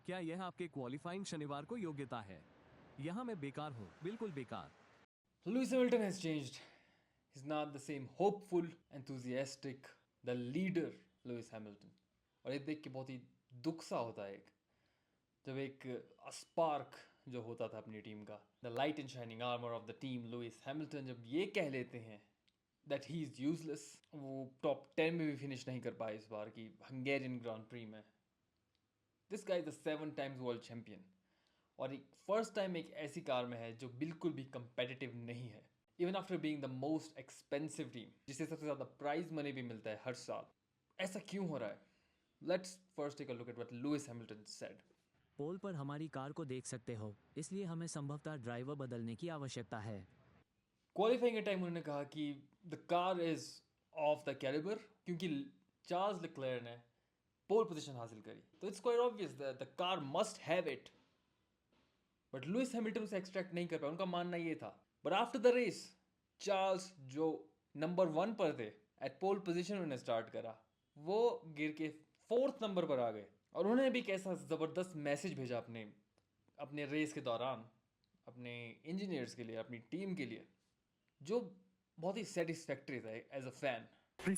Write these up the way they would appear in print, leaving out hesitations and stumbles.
क्या यह आपके क्वालिफाइंग शनिवार को योग्यता है? यहाँ मैं बेकार हूँ, बिल्कुल बेकार। Lewis Hamilton has changed. He's not the same hopeful, enthusiastic, the leader Lewis Hamilton. और ये देख के बहुत ही दुख सा होता है जब एक स्पार्क जो होता था अपनी टीम का, the light and shining armour of the team Lewis Hamilton, जब ये कह लेते हैं दैट ही इज़ यूजलेस। वो टॉप 10 में भी फिनिश नहीं कर पाए इस बार की हंगेरियन ग्रांड प्री में। This guys is 7 times world champion और एक फर्स्ट टाइम एक ऐसी कार में है जो बिल्कुल भी कंपेटिटिव नहीं है, even after being the most expensive team, जिससे सबसे ज़्यादा प्राइज मनी भी मिलता है हर साल। ऐसा क्यों हो रहा है? Let's first take a look at what Lewis Hamilton said. Pole पर हमारी कार को देख सकते हो, इसलिए हमें संभवतः ड्राइवर बदलने की आवश्यकता है। क्वालिफाइंग के टाइम उन्होंने कहा कि the car is of the calibre, क्योंकि चार्ल्स लेक्लेयर ने पोल पोजीशन हासिल करी, तो it's quite obvious that the car must have it. But Lewis Hamilton उसे एक्सट्रैक्ट नहीं कर पाया, उनका मानना ये था। But after the race Charles जो नंबर 1 पर थे, एट पोल पोजीशन उन्होंने स्टार्ट करा, वो गिर के 4th नंबर पर आ गए। और उन्होंने भी कैसा ज़बरदस्त मैसेज भेजा अपने अपने रेस के दौरान अपने इंजीनियर्स के लिए, अपनी टीम के लिए, जो बहुत ही सेटिस्फैक्ट्री था एज अ फैन।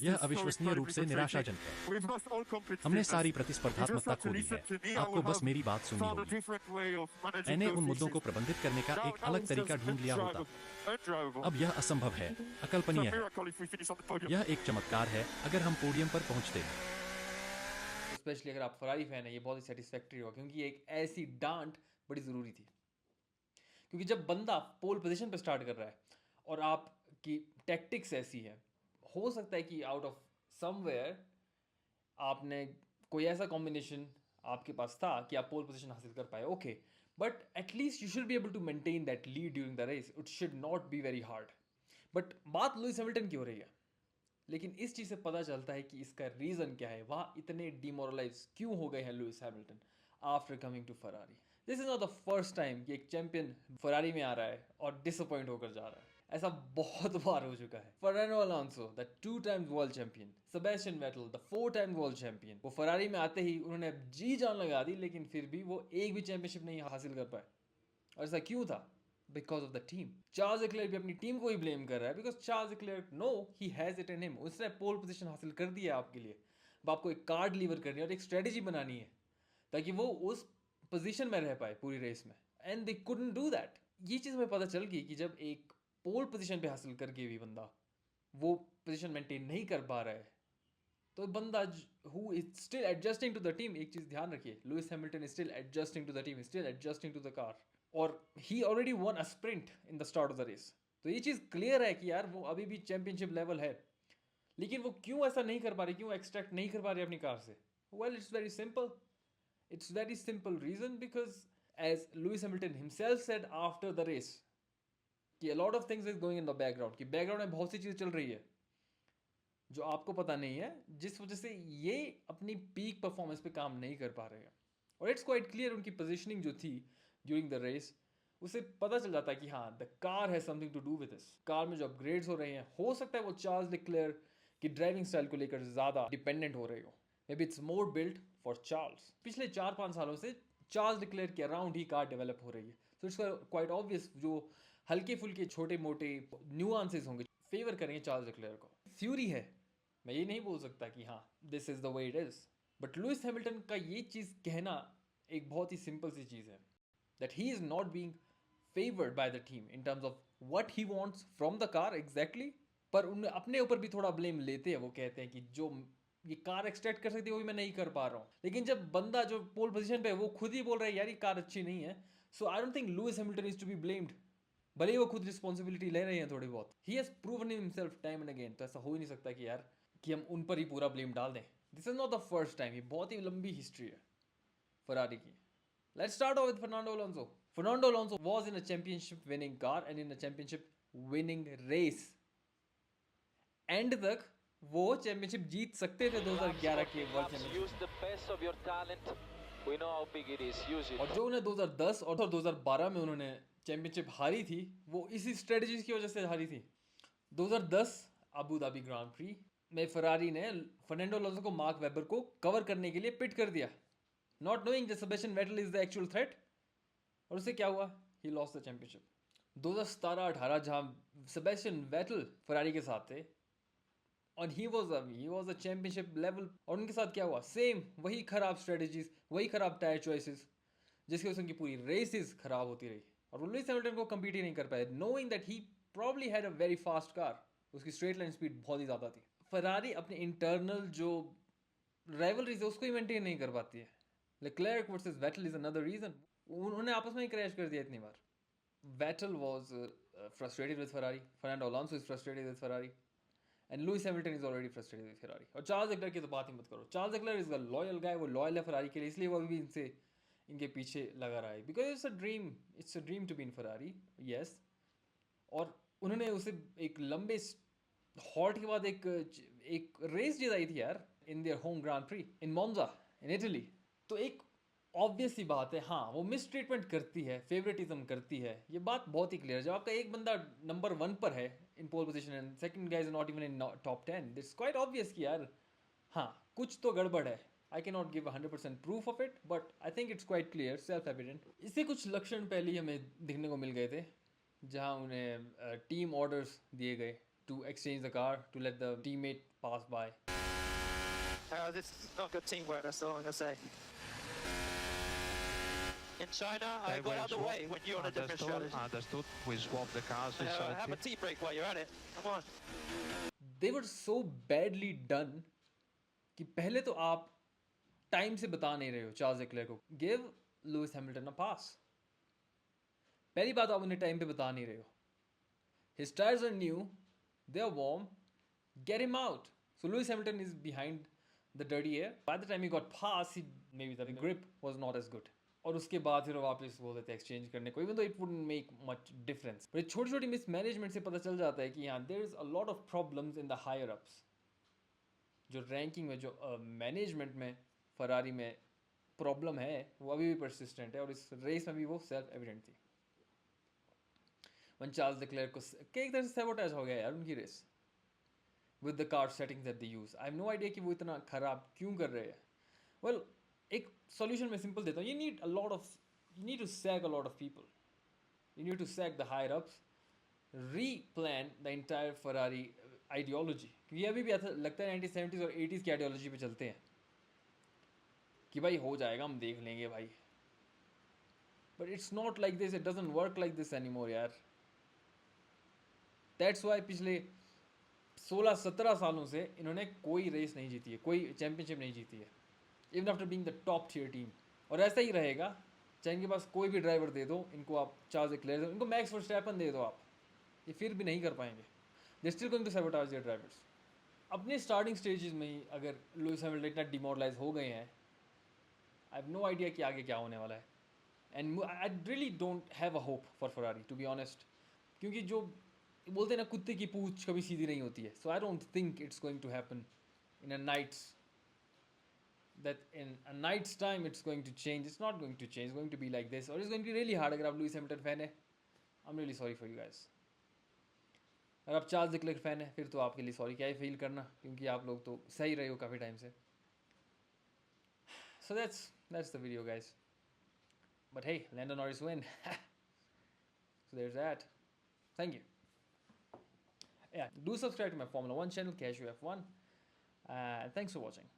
यह अविश्वसनीय रूप से निराशाजनक है। हमने सारी प्रतिस्पर्धात्मकता खो दी है। आपको बस मेरी बात सुननी होगी। मैंने उन मुद्दों को प्रबंधित करने का एक अलग तरीका ढूंढ लिया होता। अब यह असंभव है, अकल्पनीय है। यह एक चमत्कार है अगर हम पोडियम पर पहुंचते हैं। स्पेशली अगर आप फरारी फैन है, ये बहुत ही सेटिस्फैक्ट्री होगा, क्योंकि एक ऐसी डांट बड़ी ज़रूरी थी। क्योंकि जब बंदा पोल पोजीशन पर स्टार्ट कर रहा है और आपकी टैक्टिक्स ऐसी है, हो सकता है कि आउट ऑफ समवेयर आपने कोई ऐसा कॉम्बिनेशन आपके पास था कि आप पोल पोजीशन हासिल कर पाए, okay, but at least you should be able to maintain that lead during the race. It should not be very hard. But बात लुइस हैमिल्टन की हो रही है, लेकिन इस चीज़ से पता चलता है कि इसका रीज़न क्या है, वहाँ इतने डिमोरलाइज क्यों हो गए हैं Lewis Hamilton after coming to Ferrari. This is not the first time कि एक चैंपियन फरारी में आ रहा है और डिसअपॉइंट होकर जा रहा है। ऐसा बहुत बार हो चुका है। Fernando Alonso, the 2 times world champion, Sebastian Vettel, the 4 times world champion, वो फरारी में आते ही उन्होंने जी जान लगा दी, लेकिन फिर भी वो एक भी चैंपियनशिप नहीं हासिल कर पाए। और ऐसा क्यों था? Because of the team. Charles Leclerc भी अपनी टीम को ही ब्लेम कर रहा है, because Charles Leclerc know he has it in him. उसने पोल पोजीशन हासिल कर दी है आपके लिए। अब आपको एक कार डिलीवर करनी है और एक स्ट्रेटेजी बनानी है ताकि वो उस पोजीशन में रह पाए पूरी रेस में, and they couldn't do that. ये चीज़ हमें पता चल गई कि जब एक पोल पोजीशन पे हासिल करके भी बंदा वो पोजीशन मेंटेन नहीं कर पा रहा है, तो बंदा who is still adjusting to the team, एक चीज़ ध्यान रखिए, Lewis Hamilton is still adjusting to the team, still adjusting to the car, और he already won a sprint in the start of the race. तो ये चीज़ clear है कि यार वो अभी भी चैंपियनशिप लेवल है, लेकिन वो क्यों ऐसा नहीं कर पा रहे, क्यों एक्सट्रैक्ट नहीं कर पा रहे अपनी कार से? Well, it's very simple. It's very simple reason, because as Lewis Hamilton himself said after the race कि a lot of things is going in the background, कि background में बहुत सी चीज़ें चल रही है जो आपको पता नहीं है, जिस वजह से ये अपनी पीक परफॉर्मेंस पे काम नहीं कर पा रहे हैं। और इट्स क्वाइट क्लियर उनकी पोजीशनिंग जो थी ड्यूरिंग द रेस, उसे पता चल जाता है कि हाँ, the car has something to do with this. Car में जो अपग्रेड्स हो रहे हैं, हो सकता है वो चार्ल्स लेक्लेयर की ड्राइविंग स्टाइल को लेकर ज़्यादा डिपेंडेंट हो रहे हो। May be it's more built for Charles. पिछले 4-5 सालों से चार्ल्स लेक्लेयर के अराउंड ही कार डेवलप हो रही है, सो इट्स क्वाइट ऑब्वियस जो हल्के फुल्के छोटे मोटे न्यूआंसेस होंगे फेवर करेंगे चार्ल्स लेक्लेयर को। थ्योरी है, मैं ये नहीं बोल सकता कि हाँ this is the way it is, but Lewis Hamilton का ये चीज़ कहना एक बहुत ही सिंपल सी चीज़ है, that he is not being favoured by the team in terms of what he wants from the car exactly. पर उन अपने ऊपर भी थोड़ा ब्लेम लेते हैं। वो कहते हैं कि जो ये कार एक्सट्रैक्ट कर सकती है वो भी मैं नहीं कर पा रहा हूँ। लेकिन जब बंदा जो पोल पोजीशन पे है वो खुद ही बोल रहा है यार ये कार अच्छी नहीं है, so I don't think Lewis Hamilton is to be blamed, भले ही वो खुद रिस्पॉन्सिबिलिटी ले रहे हैं थोड़ी बहुत। He has proven himself time and again, तो ऐसा हो ही नहीं सकता कि यार कि हम उन पर ही पूरा ब्लेम डाल दें। This is not the first time, ये बहुत ही लंबी हिस्ट्री है फरारी की। Let's start off with Fernando Alonso. Fernando Alonso was in a championship winning car and in a championship winning race. And तक वो चैंपियनशिप जीत सकते थे 2011 के वर्ल्ड चैंपियनशिप, और जो उन्हें 2010 और 2012 में उन्होंने चैंपियनशिप हारी थी, वो इसी स्ट्रेटजी की वजह से हारी थी। 2010 अबू धाबी ग्रांड प्री में फरारी ने फर्नांडो अलोंसो को मार्क वेबर को कवर करने के लिए पिट कर दिया, not knowing that Sebastian Vettel is the actual threat. और उससे क्या हुआ? He lost the championship. 2017-18 जहाँ सेबेस्टियन वेटल फरारी के साथ थे और he was a championship level, और उनके साथ क्या हुआ? सेम वही खराब स्ट्रेटजीज, वही खराब टायर चॉइसेस, जिसकी वजह से उनकी पूरी रेसेस खराब होती रही और वो लुइस हैमिल्टन को कम्पीट ही नहीं कर पाए, knowing that he probably had a very fast car. उसकी स्ट्रेट लाइन स्पीड बहुत ही ज़्यादा थी। फरारी अपने इंटरनल जो राइवलरीज है उसको ही मेंटेन नहीं कर पाती है। Leclerc versus Vettel is another reason. उन्होंने आपस में ही क्रैश कर दिया इतनी बार। Vettel was frustrated with Ferrari, Fernando Alonso is frustrated with Ferrari, and Lewis Hamilton is already frustrated with Ferrari. और चार्ल्स लेक्लर्क की तो बात ही मत करो। Charles Leclerc is a loyal guy, वो लॉयल है फरारी के लिए, इसलिए वो अभी भी इनके पीछे लगा रहा है, because it's a dream to be in Ferrari, yes. और उन्होंने उसे एक लंबे हॉल्ट के बाद एक रेस जिताई थी यार, in their home grand prix in Monza in Italy. तो एक ऑब्वियस सी बात है, हाँ वो मिस ट्रीटमेंट करती है, फेवरेटिज्म करती है, ये बात बहुत ही क्लियर है। जब आपका एक बंदा नंबर 1 पर है in pole position and second guys not even in top 10, it's quite obvious कि यार हाँ कुछ तो गड़बड़ है। I can not give 100% proof of it, but I think it's quite clear, self evident. इससे कुछ लक्षण पहले ही हमें दिखने को मिल गए थे, जहाँ उन्हें टीम ऑर्डर्स दिए गए to exchange the car, to let the teammate pass by. This is not good teamwork, that's all I'm going to say. In China, I got out of the way when you're on a different strategy. Understood. We swap the cars. Have a tea break while you're at it. Come on. They were so badly done कि पहले तो आप time से बता नहीं रहे हो Charles Leclerc को, गिव लुइस हैमिल्टन अ पास। पहली बात, आप उन्हें टाइम पे बता नहीं रहे हो। His tires are new, they are warm, get him out. So Lewis Hamilton is behind the dirty air. By the time he got past, maybe the grip was not as good. और उसके बाद फिर वापस बोल देते exchange करने को, even though it wouldn't make much difference. पर छोटी छोटी मिसमैनेजमेंट से पता चल जाता है कि यहाँ there is a lot of problems in the higher ups. जो रैंकिंग में, जो मैनेजमेंट में फरारी में प्रॉब्लम है वो अभी भी परसिस्टेंट है, और इस रेस में भी वो सेल्फ एविडेंट थी। When Charles Leclerc को एक तरह से सैबोटेज हो गया यार उनकी race with the car settings that they use. I have no idea कि वो इतना खराब क्यों कर रहे हैं। Well, एक solution मैं सिंपल देता हूँ। You need to sack a lot of people. You need to sack the higher ups, replan the entire Ferrari ideology. क्योंकि अभी भी ऐसा लगता है 1970s और 80s की आइडियोलॉजी पे चलते हैं कि भाई हो जाएगा, हम देख लेंगे भाई। But it's not like this. It doesn't work like this anymore यार। That's why पिछले 16-17 सालों से इन्होंने कोई रेस नहीं जीती है, कोई चैंपियनशिप नहीं जीती है, even after being the top tier team. और ऐसा ही रहेगा, चाहे इनके पास कोई भी ड्राइवर दे दो इनको, आप चार्ल्स लेक्लर्क दो, इनको मैक्स वर्स्टैपन दे दो आप, ये फिर भी नहीं कर पाएंगे। They still going to sabotage their drivers. अपने स्टार्टिंग स्टेजेस में ही अगर लुइस हैमिल्टन इतना डिमोरलाइज हो गए हैं, आई हैव नो आइडिया कि आगे क्या होने वाला है। And I really don't have a hope for Ferrari, to be honest, क्योंकि जो बोलते हैं ना कुत्ते की पूंछ कभी सीधी नहीं होती है। So I don't think it's going to happen in a night's time it's going to change. It's not going to change, going to be like this, और it's going to be really hard. अगर आप Lewis Hamilton fan है, I am really sorry for you guys. अगर आप Charles Leclerc fan है, फिर तो आपके लिए सॉरी क्या ही फील करना, क्योंकि आप लोग तो सही रहे हो काफ़ी टाइम से। So that's the video guys. But hey, Lando Norris win. So there's that. Thank you. Yeah, do subscribe to my Formula 1 channel, Cashew F1. Thanks for watching.